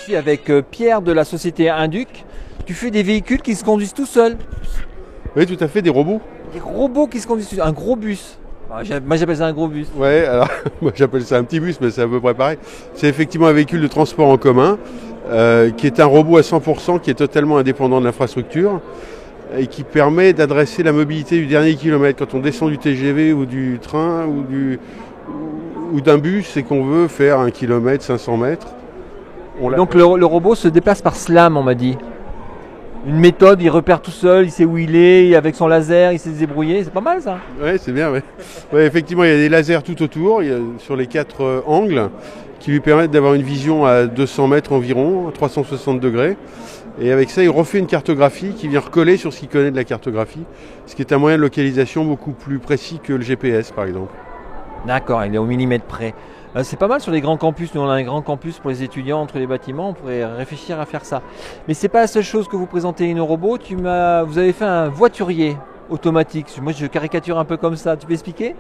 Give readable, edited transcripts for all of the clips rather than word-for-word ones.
suis avec Pierre de la société Induc. Tu fais des véhicules qui se conduisent tout seuls. Oui, tout à fait, des robots. Des robots qui se conduisent tout seuls. Un gros bus. Moi j'appelle ça un gros bus. Ouais, alors moi j'appelle ça un petit bus, mais c'est à peu près pareil. C'est effectivement un véhicule de transport en commun, qui est un robot à 100%, qui est totalement indépendant de l'infrastructure, et qui permet d'adresser la mobilité du dernier kilomètre. Quand on descend du TGV ou du train ou d'un bus et qu'on veut faire 1 kilomètre, 500 mètres. Donc le robot se déplace par SLAM, on m'a dit. Une méthode, il repère tout seul, il sait où il est, avec son laser, il sait se débrouiller. C'est pas mal ça. Ouais, c'est bien, ouais. Ouais, effectivement, il y a des lasers tout autour, sur les 4 angles, qui lui permettent d'avoir une vision à 200 mètres environ, à 360 degrés. Et avec ça, il refait une cartographie qui vient recoller sur ce qu'il connaît de la cartographie, ce qui est un moyen de localisation beaucoup plus précis que le GPS, par exemple. D'accord, il est au millimètre près. C'est pas mal sur les grands campus. Nous, on a un grand campus pour les étudiants entre les bâtiments. On pourrait réfléchir à faire ça. Mais c'est pas la seule chose que vous présentez InnoRobot. Vous avez fait un voiturier automatique. Moi, je caricature un peu comme ça. Tu peux expliquer ?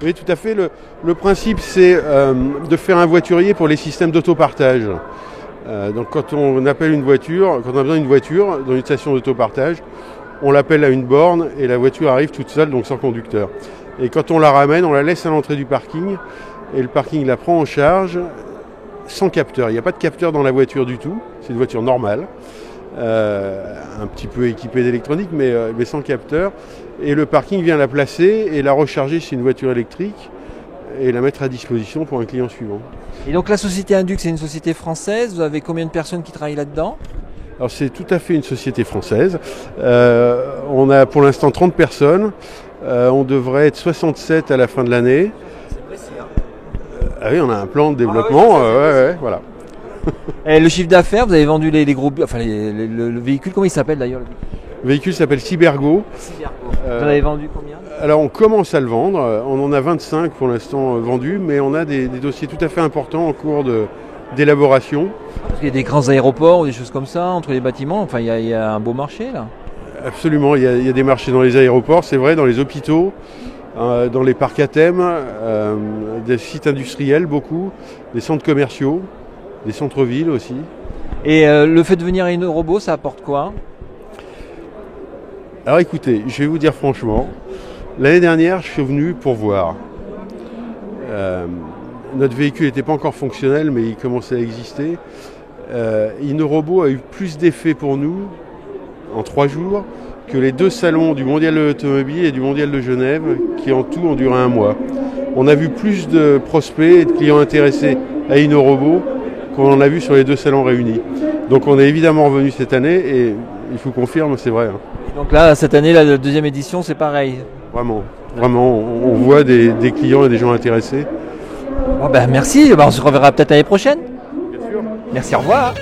Oui, tout à fait. Le principe, c'est de faire un voiturier pour les systèmes d'autopartage. Donc, quand on appelle une voiture, quand on a besoin d'une voiture dans une station d'autopartage, on l'appelle à une borne et la voiture arrive toute seule, donc sans conducteur. Et quand on la ramène, on la laisse à l'entrée du parking. Et le parking la prend en charge sans capteur. Il n'y a pas de capteur dans la voiture du tout. C'est une voiture normale, un petit peu équipée d'électronique, mais sans capteur. Et le parking vient la placer et la recharger sur une voiture électrique et la mettre à disposition pour un client suivant. Et donc la société Induc, c'est une société française. Vous avez combien de personnes qui travaillent là-dedans ? Alors c'est tout à fait une société française. On a pour l'instant 30 personnes. On devrait être 67 à la fin de l'année. Ah oui, on a un plan de développement, voilà. Et le chiffre d'affaires, vous avez vendu les gros, enfin le véhicule, comment il s'appelle d'ailleurs ? Le véhicule s'appelle Cybergo. Vous en avez vendu combien ? Alors on commence à le vendre, on en a 25 pour l'instant vendus, mais on a des dossiers tout à fait importants en cours d'élaboration. Parce qu'il y a des grands aéroports ou des choses comme ça, entre les bâtiments, enfin il y a un beau marché là. Absolument, il y a des marchés dans les aéroports, c'est vrai, dans les hôpitaux. Dans les parcs à thème, des sites industriels beaucoup, des centres commerciaux, des centres-villes aussi. Et le fait de venir à InnoRobot, ça apporte quoi ? Alors écoutez, je vais vous dire franchement, l'année dernière, je suis venu pour voir. Notre véhicule n'était pas encore fonctionnel, mais il commençait à exister. InnoRobot a eu plus d'effet pour nous en 3 jours que les 2 salons du Mondial de l'Automobile et du Mondial de Genève, qui en tout ont duré 1 mois. On a vu plus de prospects et de clients intéressés à InnoRobot qu'on en a vu sur les 2 salons réunis. Donc on est évidemment revenu cette année et il vous confirme, c'est vrai. Donc là, cette année, la 2e édition, c'est pareil. Vraiment, on voit des clients et des gens intéressés. Bon, merci, on se reverra peut-être l'année prochaine. Bien sûr. Merci, au revoir.